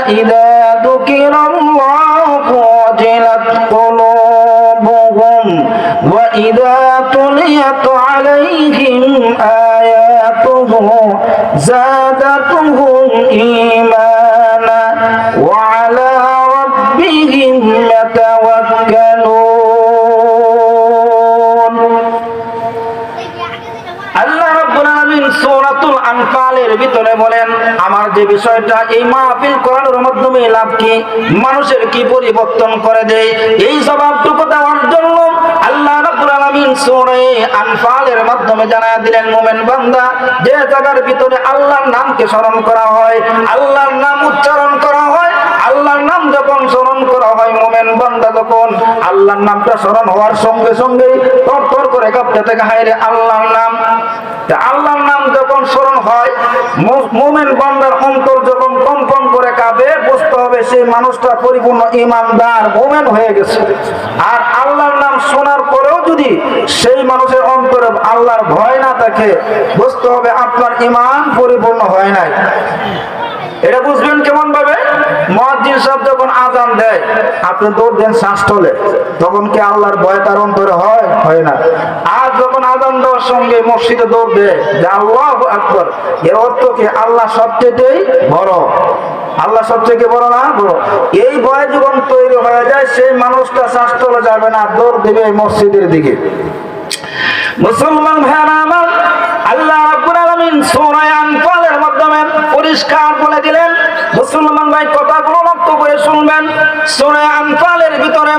إذا ذكر الله وجلت قلوبهم وإذا تليت عليهم آياته زادتهم إيمانا وعلى ربهم يتوكلون আল্লাহ রাব্বুল আলামিন সূরাতুল আনফালের ভিতরে বলেন, আমার যে বিষয়টা এই মাহফিল করার মাধ্যমে লাভ কি, মানুষের কি পরিবর্তন করে দেয়, এই জবাবটুকু দেওয়ার জন্য আল্লাহ রাব্বুল আলামিন সূরা আনফালের মাধ্যমে জানায়া দিলেন, মুমিন বান্দা যে জায়গার ভিতরে আল্লাহর নামকে স্মরণ করা হয়, আল্লাহর নাম উচ্চারণ করা হয়, আল্লাহর নাম যখন স্মরণ করা হয়, মুমিন বান্দা যখন আল্লাহর নামটা স্মরণ হওয়ার সঙ্গে সঙ্গে তরতর করে কাঁপতে থাকে, হায় রে আল্লাহর নাম। আল্লাহর নাম যখন স্মরণ হয়, মুমিন বান্দার অন্তর যখন কম্পন করে কাঁপে, বুঝতে হবে সেই মানুষটা পরিপূর্ণ ঈমানদার মুমিন হয়ে গেছে। আর আল্লাহর নাম শোনার পরেও যদি সেই মানুষের অন্তরে আল্লাহর ভয় না থাকে, বুঝতে হবে আপনার ঈমান পরিপূর্ণ হয় নাই। এটা বুঝবেন কেমন ভাবে? মুয়াজ্জিন সাহেব যখন আযান দেয়, আপনি দৌড় দেন শ্বাস তোলে, তখন কি আল্লাহর ভয় তার অন্তরে হয়? হয় না। আর যখন আযান দেওয়ার সঙ্গে মসজিদে দৌড় দেয় যে আল্লাহু আকবার, এর অর্থ কি আল্লাহ সবচেয়ে বড়, আল্লাহ সবচেয়ে বড় না বড়। এই ভয় যখন তৈরি হয়ে যায়, সেই মানুষটা শ্বাস তোলা যাবে না, দৌড় দেবে মসজিদের দিকে। মুসলমান ভাইরা আমার, আল্লাহ রাব্বুল আলামিন সূরা আনফালের মাধ্যমে পরিষ্কার বলে দিলেন, মুসলমান ভাই কথাগুলো লক্ষ্য করে শুনবেন। সূরা আনফালের ভিতরে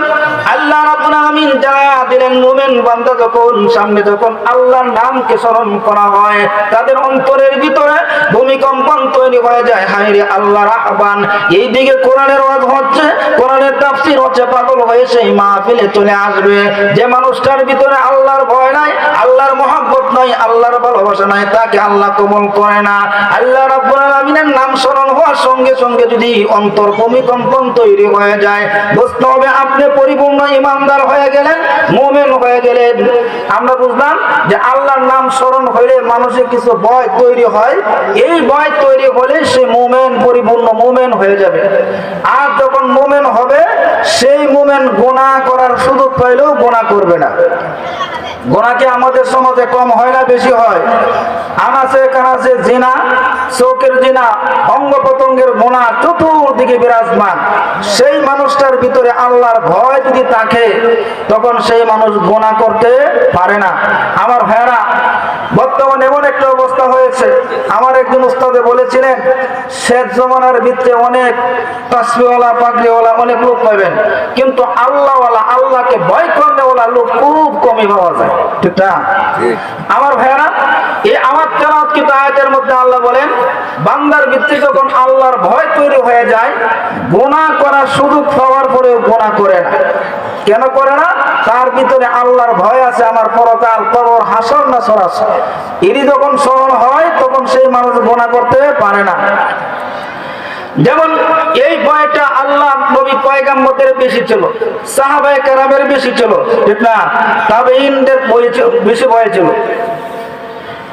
আল্লাহ রাব্বুল আলামিন জানায়া দিলেন, মুমিন বান্দা যখন সামনে যখন আল্লাহর নামকে স্মরণ করা হয়, তাদের অন্তরের ভিতরে ভূমিকম্পন তৈরি হয়ে যায়, হায় রে আল্লাহর আহ্বান। এইদিকে কোরআনের ওয়াজ হচ্ছে, কোরআনের তাফসীর হচ্ছে, পাগল হয়ে সেই মাহফিলে চলে আসবে। যে মানুষটার ভিতরে আল্লাহর ভয় নাই, আল্লাহর মহব্বত নাই, আল্লাহর ভালোবাসা নাই, তাকে আল্লাহ কবুল করে না। আল্লাহ রাব্বুল আলামিনের নাম স্মরণ হওয়ার সঙ্গে সঙ্গে যদি অন্তর ভূমিকম্পন তৈরি হয়ে যায়, বুঝতে হবে আপনি পরিপূর্ণ ঈমানদার হয়ে গেলেন, মুমিন হয়ে গেলেন। আমরা বুঝলাম যে আল্লাহর নাম স্মরণ হইলে মানুষের কিছু ভয় তৈরি হয়, এই ভয় তৈরি হলে সে মুমিন, পরিপূর্ণ মুমিন হয়ে যাবে। আর যখন মুমিন হবে, সেই মুমিন গুনাহ করার সুযোগ পাইলেও গুনাহ করবে না। গুনাহ কি আমাদের সমাজে কম হয় না বেশি হয়? আনাচে কানাচে জিনা, চোখের জিনা, অঙ্গ প্রত্যঙ্গের গুনাহ চতুর্দিকে বিরাজমান। সেই মানুষটার ভিতরে আল্লাহর ভয় যদি থাকে, তখন সেই মানুষ গুনাহ করতে পারে না। আমার ভাইরা, বর্তমানে এমন একটা অবস্থা হয়েছে, আমার একজন উস্তাদে বলেছিলেন, শেষ জমানার ভিতরে অনেক তাসবিহওয়ালা, পাগড়িওয়ালা অনেক লোক পাবেন, কিন্তু আল্লাহওয়ালা, আল্লাহকে ভয় করেওয়ালা লোক খুব কমই পাওয়া যায়। ঠিক না? আমার ভাইরা, এই আমার তেলাওয়াতকৃত আয়াতের মধ্যে আল্লাহ বলেন, বান্দার ভিতরে যখন আল্লাহর ভয় তৈরি হয়ে যায়, গুনাহ করার সুযোগ পাওয়ার পরেও গুনাহ করে না। কেন করে না? তার ভিতরে আল্লাহর ভয় আছে, আমার পরকাল, কবর, হাসর নাসর আছে। এরই যখন স্মরণ হয়, তখন সেই মানুষ গুনাহ করতে পারে না। যেমন এই ভয়টা আল্লাহ নবী পয়গম্বরদের বেশি ছিল, সাহাবায়ে কেরামের বেশি ছিল, ঠিক না? তাবেঈনদের বেশি ভয় ছিল।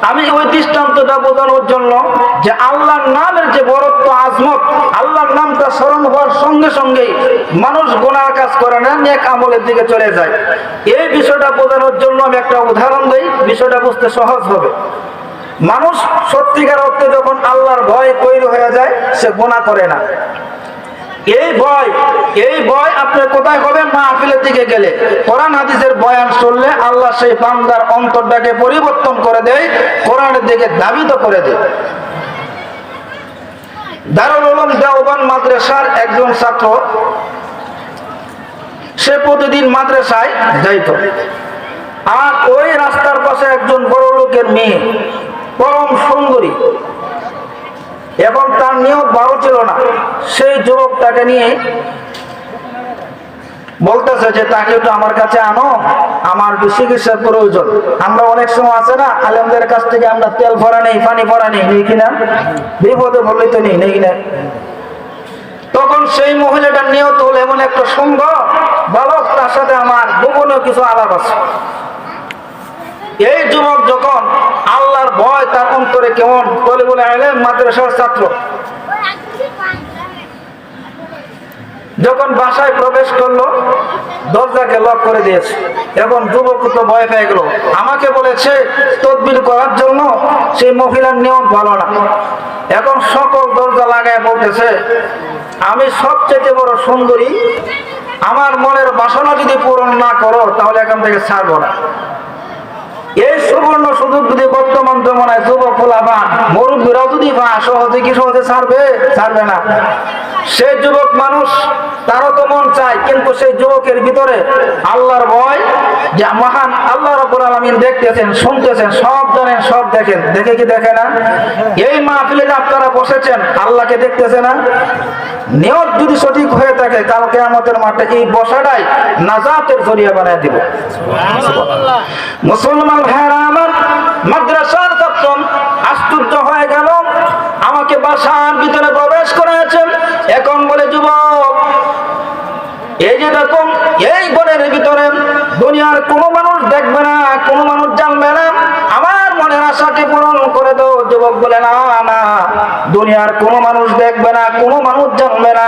আমি ওই দৃষ্টান্তটা বোঝানোর জন্য যে আল্লাহর নামের যে বড়ত্ব, আজমত, আল্লাহর নামটা স্মরণ হওয়ার সঙ্গে সঙ্গেই মানুষ গুনার কাজ করে না, নেক আমলের দিকে চলে যায়। এই বিষয়টা বোঝানোর জন্য আমি একটা উদাহরণ দিই, বিষয়টা বুঝতে সহজ হবে। মানুষ সত্যিকার অর্থে যখন আল্লাহর ভয় তৈরি হয়ে যায়, সে গুনাহ করে না। এই ভয় আপনার কোথায় হবে? মাহফিলের দিকে গেলে, কোরআন হাদিসের বয়ান শুনলে আল্লাহ সেই বান্দার অন্তরটাকে পরিবর্তন করে দেয়, কোরআনের দিকে ধাবিত করে দেয়। দারুল উলুম দেওবন্দ মাদ্রাসার একজন ছাত্র, সে প্রতিদিন মাদ্রাসায় যাইত। আর ওই রাস্তার পাশে একজন বড় লোকের মেয়ে, পরম সুন্দরী, এবং তার নিয়ত ভালো ছিল না। সেই যুবকটাকে নিয়ে বলতেছে যে তাকে একটু আমার কাছে আনো, আমার চিকিৎসার প্রয়োজন। আমরা অনেক সময় আছে না, আলেমদের কাছ থেকে আমরা তেল ভরা নেই, পানি ভরা নেই, নেই কিনা? বিপদে বললেই তো নেই, নেই কিনা? তখন সেই মহিলাটার নিয়ত হলো এমন একটা সুন্দর বালক, তার সাথে আমার গোপনীয় কিছু আলাপ আছে। এই যুবক যখন আল্লাহর ভয় তার অন্তরে কেমন, তলিবুল ইলম মাদ্রাসার ছাত্র, যখন বাসায় প্রবেশ করলো দরজাকে লক করে দিয়েছে। এখন যুবক তো ভয় পেয়ে গেল, আমাকে বলেছে তদবির করার জন্য, সেই মহিলার নিয়ম ভালো না। এখন সকল দরজা লাগায় বলতেছে আমি সবচেয়ে বড় সুন্দরী, আমার মনের বাসনা যদি পূরণ না করো তাহলে এখান থেকে ছাড়বো না। এই সুবর্ণ সুযোগ যদি বর্তমান জমানায় যুবক ফুলাবান মুরব্বীরাও যদি সহজে কি সহজে ছাড়বে না। সেই যুবক মানুষ, তারও তো মন চায়, কিন্তু সেই যুবকের ভিতরে আল্লাহর ভয়, যে মহান আল্লাহ রাব্বুল আলামিন দেখতেছেন, শুনতেছেন, সব জানেন, সব দেখেন, দেখে কি দেখে না? এই মাহফিলে আপনারা বসেছেন, আল্লাহকে দেখতেছে না? নিয়ত যদি সঠিক হয়ে থাকে, কালকে কিয়ামতের মাঠে এই বসাটাই নাজাতের জরিয়া বানায় দিব। মুসলমান ভাইরা আমার, মাদ্রাসার ছাত্র আশ্চর্য হয়ে গেল, আমাকে বাসার ভিতরে প্রবেশ করেছেন। এখন বলে যুবক, এই যে দেখুন এই ঘরের ভিতরে দুনিয়ার কোনো মানুষ দেখবে না, কোনো মানুষ জানবে না, আমার মনের আশাকে পূরণ করে দাও। যুবক বলে না না, দুনিয়ার কোনো মানুষ দেখবে না, কোনো মানুষ জানবে না,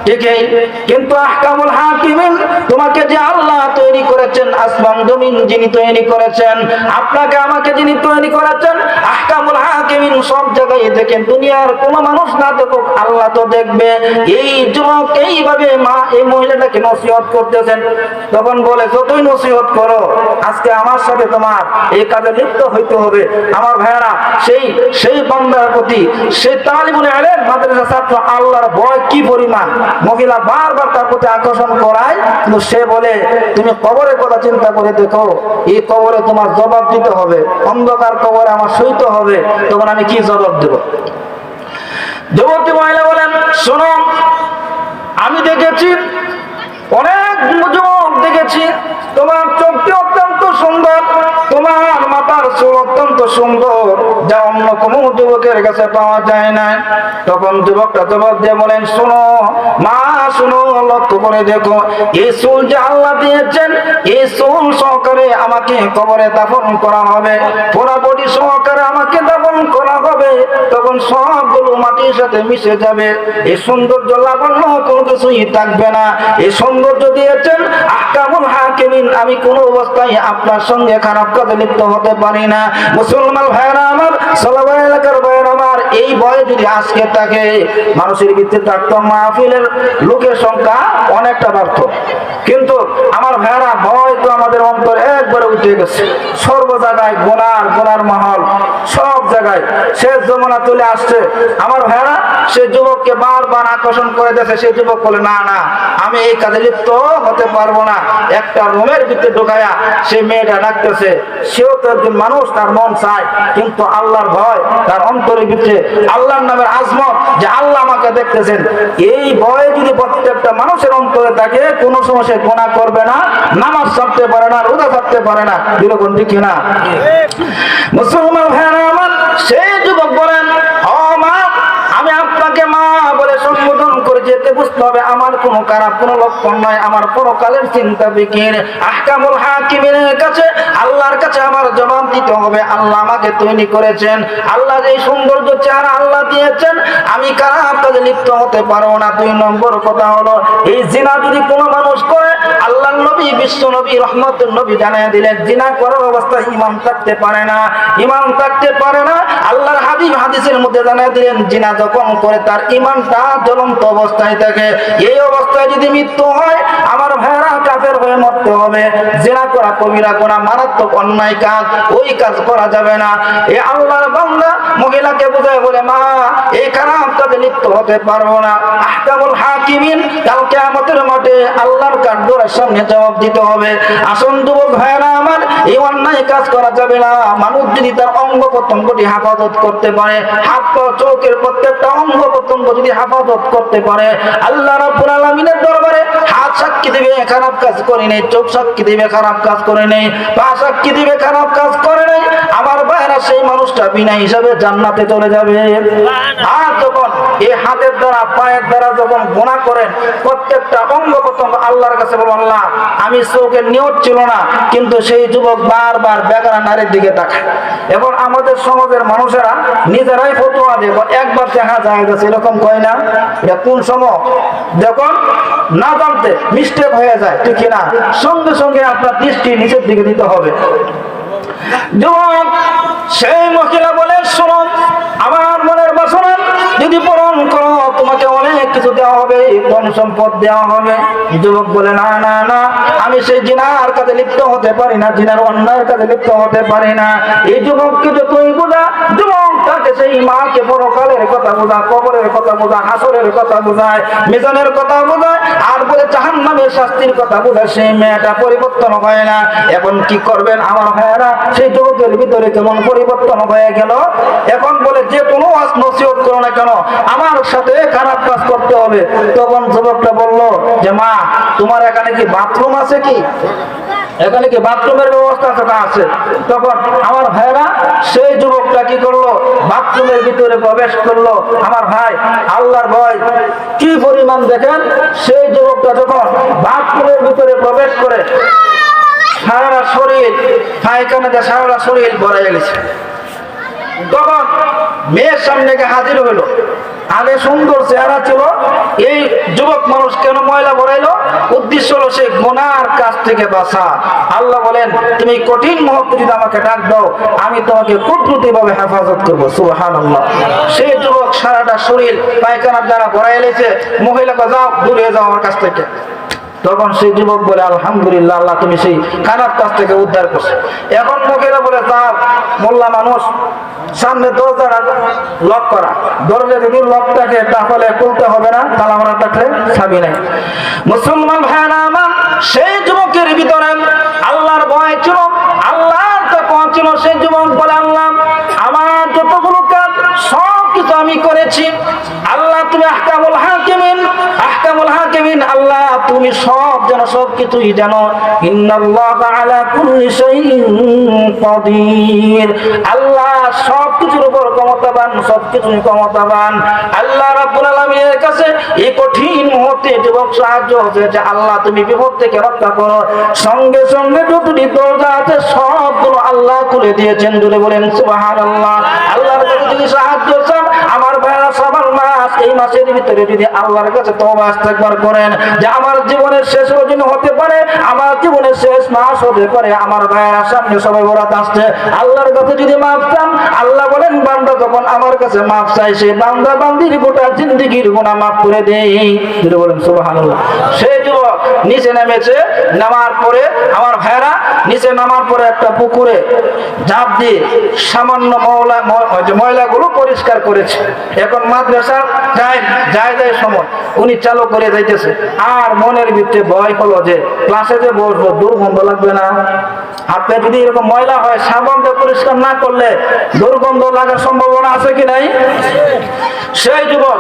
ঠিকই, কিন্তু আহকামুল হাকিমিন, তোমাকে যে আল্লাহ তৈরি করেছেন, আসমান জমিন যিনি তৈরি করেছেন, আপনাকে আমাকে যিনি তৈরি করেছেন, আহকামুল হাকিমিন সব জায়গায় দেখেন, দুনিয়ার কোনো মানুষ না দেখুক, আল্লাহ তো দেখবে। এই যুবক এইভাবে এই মহিলাটাকে নসিহত করতেছেন। তখন বলে যতই নসিহত করো, আজকে আমার সাথে তোমার এই কাজে লিপ্ত হইতে হবে। আমার ভাইয়েরা, সেই বান্দার প্রতি, সেই তালিবুল ইলম মাদ্রাসা ছাত্র আল্লাহর ভয় কি পরিমাণ, মহিলা বারবার তার প্রতি আকর্ষণ করায়, কিন্তু সে বলে তুমি কবরের কথা চিন্তা করে দেখো, এই কবরে তোমার জবাব দিতে হবে, অন্ধকার কবরে আমার সইতে হবে, তখন আমি কি জবাব দেব? যুবতী মহিলা বলেন, শোনো, আমি দেখেছি, অনেক যুবক দেখেছি, তোমার চোখটি অত্যন্ত সুন্দর, তোমার মাথার চুল অত্যন্ত সুন্দর, যা অন্য কোনো যুবকের কাছে পাওয়া যায় না। তখন যুবকটা জবাব দিয়ে বলেন, শোনো মা, শোনো, লক্ষ্য করে দেখো, এই চুল যে আল্লাহ দিয়েছেন, এই চুল সহকারে আমাকে কবরে দাফন করা হবে, পুরা বডি সহকারে আমাকে দাফন করা হবে, তখন সবগুলো মাটির সাথে মিশে যাবে, এই সৌন্দর্য লাবণ্য কোনো কিছুই থাকবে না। এই সৌন্দর্য দিয়েছেন আহকামুল হাকিমিন, আমি কোনো অবস্থায় আপনার সঙ্গে খারাপ কাজে লিপ্ত হতে পারি না। মুসলমান ভাইরা আমার, সালাবাই এলাকার ভাইরা আমার, এই ভয় যদি আজকে থাকে, মানুষের ভিতরে থাকতো, মাহফিলের লোকের সংখ্যা অনেকটা বাড়তো। কিন্তু আমার ভাইরা, ভয় তো আমাদের অন্তরে একবারে উঠে গেছে, সর্ব জায়গায় গোনার মহল, সব জায়গায় শেষ জমানা চলে আসছে। আমার ভাইরা, সে যুবককে বারবার আকর্ষণ করে দিয়েছে, সে যুবক বলে না না, আমি এই কাজে লিপ্ত হতে পারবো না। একটা রুমের ভিতরে ঢোকায়া সে মেয়েটা ডাকতেছে, সেও তো একজন মানুষ, তার মন চায়, কিন্তু আল্লাহর ভয় তার অন্তরের ভিতরে, আল্লাহর নামের আজমত, যে আল্লাহ আমাকে দেখতেছেন, এই ভয় যদি প্রত্যেকটা মানুষের অন্তরে থাকে, কোনো সময় সে গুনাহ করবে না, নামাজ ছাড়তে পারে না, রোজা ছাড়তে পারে না। এরকম ঠিক না? মুসলমান ভাইরা আমার, সেই যুবক বলেন, ও মা, আমি আপনাকে মা বলে সম্বোধন করে যেতে বুঝতে হবে আমার কোনো খারাপ কোনো লক্ষণ নয়, আমার পরকালের চিন্তা ফিকির। আহকামুল হাকিমের কাছে, আল্লাহর কাছে আমার জবাব দিতে হবে, আল্লাহ আমাকে তৈরি করেছেন, আল্লাহ যে সৌন্দর্য চেহারা আল্লাহ দিয়েছেন, আমি খারাপ কাজে লিপ্ত হতে পারবো না। 2 নম্বর কথা হলো, এই জিনা যদি কোনো মানুষ করে, আল্লাহর নবী, বিশ্ব নবী, রহমতের নবী জানিয়ে দিলেন, জিনা করার অবস্থায় ঈমান থাকতে পারে না, ঈমান থাকতে পারে না। আল্লাহর হাবিব হাদিসের মধ্যে জানিয়ে দিলেন, জিনা যখন করে তার ঈমানটা জ্বলন্ত অবস্থায় থাকে, এই অবস্থায় যদি মৃত্যু হয়, আমার ভাইরা, কাফের হয়ে মরতে হবে। জিনা করা কবিরা গুনাহ, মারাত্মক অন্যায় কাজ, ওই কাজ করা যাবে না। এই আল্লাহর বান্দা মহিলাকে বুঝায় বলে, মা, এই খারাপ কাজে লিপ্ত হতে পারবো না। আহকামুল হাকিমিন, কাল কিয়ামতের মাঠে আল্লাহর কাঠগড়ার সামনে জবাব দিতে হবে। আসুন যুবক ভাইরা আমার, এই অন্যায় কাজ করা যাবে না। মানুষ যদি তার অঙ্গ প্রত্যঙ্গটি হেফাজত করতে পারে, হাত পা চোখের প্রত্যেকটা অঙ্গ প্রত্যঙ্গ যদি হেফাজত করতে পারে, আল্লাহ রাব্বুল আলামিনের দরবারে হাত সাক্ষী দিবে খারাপ কাজ করে নেই, চোখ সাক্ষী দিবে খারাপ কাজ করে নেই, পা সাক্ষী দিবে খারাপ কাজ করে নেই, আমার ভাইরা, সেই মানুষটা বিনা হিসাবে জান্নাতে চলে যাবে। আর যখন এই হাতের দ্বারা পায়ের দ্বারা যখন গুনাহ করেন প্রত্যেকটা অঙ্গ প্রত্যঙ্গ আল্লাহর কাছে বলবেন আল্লাহ আমি চোখের নিয়ত ছিল না, কিন্তু সেই যুবক বারবার বেগানা নারীর দিকে তাকায়। এখন আমাদের সমাজের মানুষেরা নিজেরাই ফতোয়া দেয়, একবার দেখা যায় গেছে এরকম কয় না, এটা কোন সময় দেখুন না জানতে মিস্টেক হয়ে যায়, ঠিক না? সঙ্গে সঙ্গে আপনার দৃষ্টি নিচের দিকে দিতে হবে। যুবক সেই মহিলা বলে শোনো আমার মনের বাসনা যদি পূরণ করো তোমাকে অনেক কিছু দেওয়া হবে, ধন সম্পদ দেওয়া হবে। যুবক বলে না না না, আমি সেই জিনার কাজে লিপ্ত হতে পারি না, জিনার অন্যায়ের কাজে লিপ্ত হতে পারি না। এই যুবককে যতই বোঝা, যুবক তাকে সেই মাকে পরকালের কথা বোঝা, কবরের কথা বোঝা, হাসরের কথা বোঝায়, মিজানের কথা বোঝায়, আর বলে জাহান্নামের শাস্তির কথা বোঝায়, সেই মেয়েটা পরিবর্তন হয় না। এখন কি করবেন আমার ভাইয়েরা? সেই যুবকের ভিতরে কেমন পরিবর্তন হয়ে গেল। এখন বলে যে কোনো নসিহত করো না কেন আমার সাথে খারাপ কাজ করতে হবে। তখন যুবকটা বলল যে মা তোমার এখানে কি বাথরুম আছে? কি এখানে কি বাথরুমের ব্যবস্থা আছে? তখন আমার ভাইরা সেই যুবকটা কি করলো, বাথরুমের ভিতরে প্রবেশ করলো। আমার ভাই আল্লাহর ভয় কি পরিমাণ দেখেন, সেই যুবকটা যখন বাথরুমের ভিতরে প্রবেশ করে সারা শরীর পায়খানাতে সারা শরীর ভরে গেছে। তখন মেয়ের সামনে হাজির হইল। আগে সুন্দর চেহারা ছিল, এই যুবক মানুষ কেন ময়লা ভরাইলো? উদ্দেশ্য হলো সে গুনার কাছ থেকে বাঁচা। আল্লাহ বলেন তুমি কঠিন মুহূর্তে যদি আমাকে ডাক দাও আমি তোমাকে কুদরতি ভাবে হেফাজত করবো। সুবহানাল্লাহ। সেই যুবক সারাটা শরীর পায়খানার দ্বারা ভরাই লেছে। মহিলাকে যাও, দূরে যাও আমার কাছ থেকে। তখন সেই যুবক বলে আলহামদুলিল্লাহ আল্লাহ তুমি সেই খারাপ কাজ থেকে উদ্ধার করছো। এখন মুখেরা বলে যাও, মোল্লা মানুষ সামনে দরজা লক করা, দরজা যদি লক থাকে তাহলে খুলতে হবে না, তালা মারা থাকলে ছাবি নাই। মুসলমান ভাইরা আমার, সেই যুবকের ভিতরে আল্লাহর ভয় ছিল, আল্লাহর তাকওয়া ছিল। সেই যুবক বলে আল্লাহ আমার যতগুলো কাজ সব কিছু আমি করেছি, আল্লাহ তুমি আহকামুল হাকিমিন, আহকামুল হাকিমিন, আল্লাহ তুমি সব জানো, সব কিছুই জানো। ইন্নাল্লাহা আলা কুল্লি শাইইন কাদির, আল্লাহ সব কিছুর উপর ক্ষমতাবান, সব কিছুই ক্ষমতাবান। আল্লাহ রাব্বুল আলামিনের কাছে এই কঠিন মুহূর্তে যুবক সাহায্য হয়েছে, আল্লাহ তুমি বিপদ থেকে রক্ষা করো। সঙ্গে সঙ্গে যতটি দরজা আছে সবগুলো আল্লাহ খুলে দিয়েছেন। জুড়ে বলেন সুবহানাল্লাহ। আল্লাহর কাছে যদি সাহায্য চান আমার ভাইরা, শাবান মাস, এই মাসের ভিতরে যদি আল্লাহর কাছে তওবা ইস্তেগফার করেন যে আমার জীবনের শেষ রজনী হতে পারে, আমার জীবনের শেষ মাস হতে পারে, আমার ভাইরা সামনে সবাই বরাত আসছে, আল্লাহর কাছে যদি মাফ চান, আল্লাহ বলেন বান্দা যখন আমার কাছে মাফ চাই সে বান্দা বান্দির গোটা জিন্দেগীর গুনাহ মাফ করে দেই। যদি বলেন সুবহানাল্লাহ। সেই যুবক নিচে নেমেছে, নামার পরে আমার ভাইরা নিচে নামার পরে একটা পুকুরে ঝাঁপ দিয়ে সামান্য ময়লাগুলো পরিষ্কার করেছে। এখন মাদ্রাসার যায় সময় উনি চালু করে যাইতেছে, আর মনের ভিতরে ভয় হলো যে ক্লাসে যে বসবো দুর্গন্ধ লাগবে না? আপনি যদি এরকম ময়লা হয় সাবান দিয়ে পরিষ্কার না করলে দুর্গন্ধ লাগার সম্ভাবনা আছে কি নাই? সেই যুবক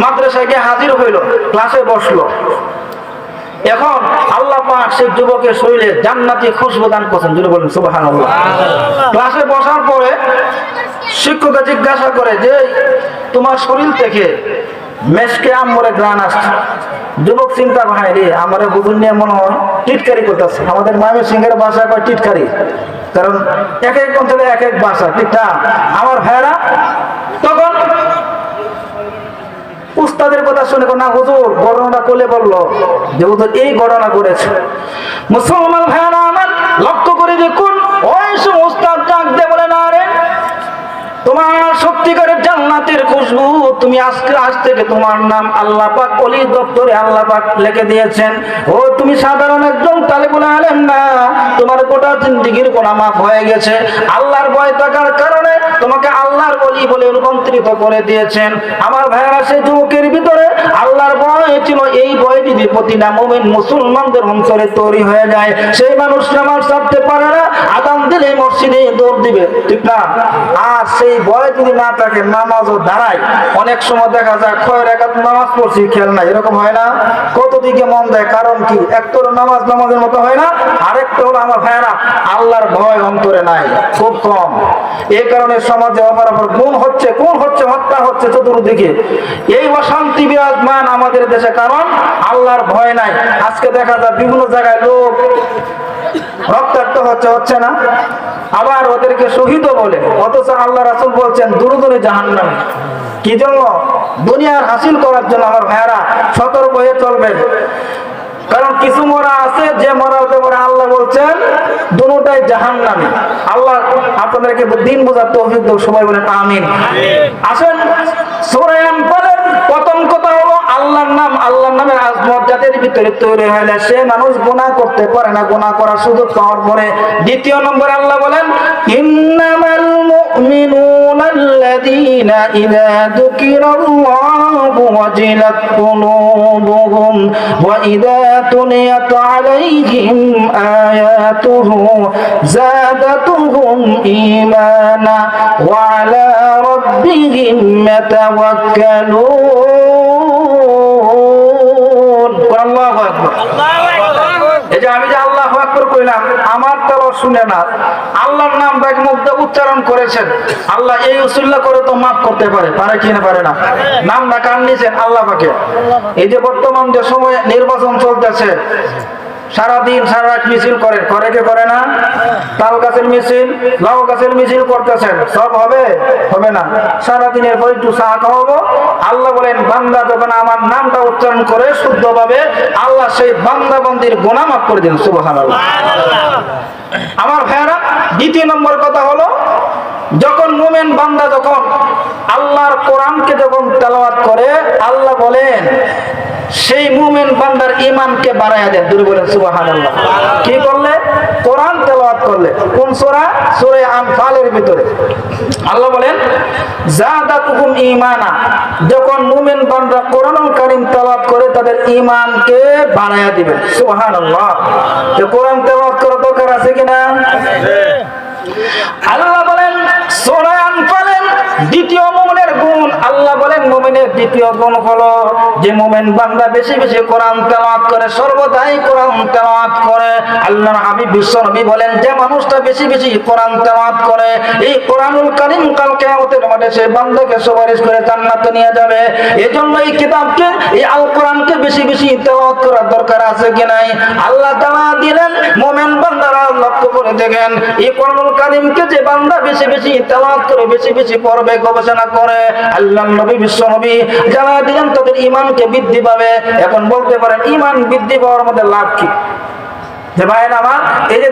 মাদ্রাসায় গিয়ে হাজির হইল, ক্লাসে বসলো। এখন আল্লাহ পাক সেই যুবকের শরীরে জান্নাতি খুশবু দান করছেন। যদি বলেন সুবহানাল্লাহ। ক্লাসে বসার পরে শিক্ষক জিজ্ঞাসা করে যে তোমার শরীর থেকে মেশকে আমরে গ্রান আসছে। যুবক চিন্তা ভাই রে আমার বুঝুন নিয়ে মনে হয় টিটকারি করতেছে। আমাদের মায়ের সিংহের ভাষায় কয় টিটকারি, কারণ এক এক অঞ্চলে এক এক ভাষা, ঠিক না আমার ভাইরা? তখন উস্তাদের কথা শুনে না হুজুর ঘটনাটা কোলে বললো যে হুজুর এই ঘটনা করেছে। মুসলমান ভাইরা আমার লক্ষ্য করে দেখুন, ওই সময় উস্তাদ ডাক দিয়ে বলে না রে তোমার সত্যিকারের জান্নাতের খুশবু, তুমি আজকে আজ থেকে তোমার নাম আল্লাহ পাক ওলি দপ্তরে আল্লাহ পাক লিখে দিয়েছেন। ও তুমি সাধারণ একজন তালেবুল আলেম না, তোমার গোটা জিন্দেগীর গুনাহ মাফ হয়ে গেছে। আল্লাহর ভয় থাকার কারণে তোমাকে আল্লাহর ওলি বলে রূপান্তরিত করে দিয়েছেন। আমার ভাইরা সেই যুবকের ভিতরে আল্লাহর ভয় হয়েছিল, এই ভয় যদি প্রতিটা মুমিন মুসলমানদের অন্তরে তৈরি হয়ে যায়, সেই মানুষ নামাজ ছাড়তে পারে না, আযান দিলে মসজিদে দৌড় দিবে, ঠিক না? আর সেই ভয় যদি না থাকে, নামাজও দাঁড়ায়। অনেক সময় দেখা যায় 6 রাকাত নামাজ পড়ছি, খেয়াল নাই, এরকম হয় না? কত দিকে মন দেয়, কারণ কি? একটা হলো নামাজ নামাজের মতো হয় না, আরেকটা হলো আমার ভাইয়েরা আল্লাহর ভয় অন্তরে নাই, খুব কম। এই কারণে সমাজে অপরাপর খুন হচ্ছে, হত্যা হচ্ছে চতুর্দিকে। এই অশান্তি বিরাজমান আমাদের দেশে, কারণ আল্লাহর ভয় নাই। আজকে দেখা যায় বিভিন্ন জায়গায় লোক রক্তাক্ত হচ্ছে না, আবার ওদেরকে শহীদও বলে, অথচ আল্লাহ রাসূল বলছেন দুরুদুনি জাহান্নামে। কি জন্য? দুনিয়ার হাসিল করার জন্য। আমার ভাইয়েরা সতর্ক হয়ে চলবেন, কারণ কিছু মরা আছে যে মরা হতে পারে আল্লাহ বলছেন দুটোটাই জাহান্নামী। আল্লাহ আপনাদেরকে দিন বোঝার তৌফিক দাও, সবাই বলেন আমিন। আসেন সূরা আনফালের প্রথম কথা হলো আল্লাহর নাম, আল্লাহর নামের আজমত যাদের ভিতরে তৈরি হলে সে মানুষ গুনাহ করতে পারে না, গুনাহ করার সুযোগ পাওয়ার পরে। দ্বিতীয় নম্বরে আল্লাহ বলেন ইন্নামাল মুমিনুনা আল্লাযীনা ইযা যুকিরাল্লাহু ওয়াজিলাত কুলুবুহুম ওয়া ইযা তুলিয়াত আলাইহিম আয়াতুহু যাদাতুহুম ঈমানা ওয়া আলা রাব্বিহিম ইয়াতাওয়াক্কালুন। আল্লাহু আকবার। এই যে আমি যে আল্লাহু আকবার কইলাম, আমার তাও শুনে না, আল্লাহর নামটা মুখ দিয়ে উচ্চারণ করেছেন, আল্লাহ এই উসিলা করে তো মাফ করতে পারে, পারে কি না পারে না? নামটা কান নিয়েছেন আল্লাহ পাকে। এই যে বর্তমান যে সময় নির্বাচন চলতেছে, সারাদিন সারা রাত মিছিল করে কে করে না? তাল গাছের মিছিল, লাউ গাছের মিছিল করতেছেন, সব হবে না। সারাদিনের পর একটু চা খাওয়াবো। আল্লাহ বলেন বান্দা যখন আমার নামটা উচ্চারণ করে শুদ্ধভাবে, আল্লাহ সেই বান্দা বান্দির গুনাহ মাফ করে দেন। সুবহানাল্লাহ। আমার ভাইয়েরা, দ্বিতীয় নম্বর কথা হলো যখন মুমিন বান্দা যখন আল্লাহর কোরআনকে যখন তেলাওয়াত করে, আল্লাহ বলেন সেই মুমিন বান্দার ঈমানকে বাড়ায়া দেন। দূরে বলেন সুবহানাল্লাহ। কি করলে? কোরআন তেলাওয়াত করলে। কোন সূরা? সূরা আনফালের ভিতরে আল্লাহ বলেন যাদাতুহুম ঈমানা, যখন মুমিন বান্দা কোরআনুল কারীম তেলাওয়াত করে তাদের ঈমানকে বাড়ায়া দিবেন। সুবহানাল্লাহ। তো কোরআন তেলাওয়াত করার দরকার আছে কিনা? আল্লাহ বলেন সূরা আনফালের দ্বিতীয় মুমিনের গুণ, আল্লাহ বলেন মুমিনের দ্বিতীয় গুণ হলো যে মুমিন বান্দা বেশি বেশি কোরআন তেলাওয়াত করে, সর্বদাই কোরআন তেলাওয়াত করে। আল্লাহর হাবিব বিশ্বনবী বলেন যে মানুষটা বেশি বেশি কোরআন তেলাওয়াত করে, এই কোরআনুল কারীম কাল কিয়ামতের মাঠে সে বান্দাকে সুপারিশ করে জান্নাতে নিয়ে যাবে। এজন্য এই কিতাবকে, এই আল কোরআনকে বেশি বেশি তেলাওয়াত করার দরকার আছে কি নাই? আল্লাহ তাআলা দিলেন মুমিন বান্দারা লক্ষ্য করে দেখেন, এই কোরআনুল কারীমকে যে বান্দা বেশি বেশি তেলাওয়াত করে, বেশি বেশি পড়বে, গবেষণা করে, আল্লাহর নবী বিশ্বনবী যারা দিলেন তাদের ঈমানকে বৃদ্ধি পাবে। এখন বলতে পারেন ঈমান বৃদ্ধি পাওয়ার মধ্যে লাভ কি? যে ভাই আমার, এই যে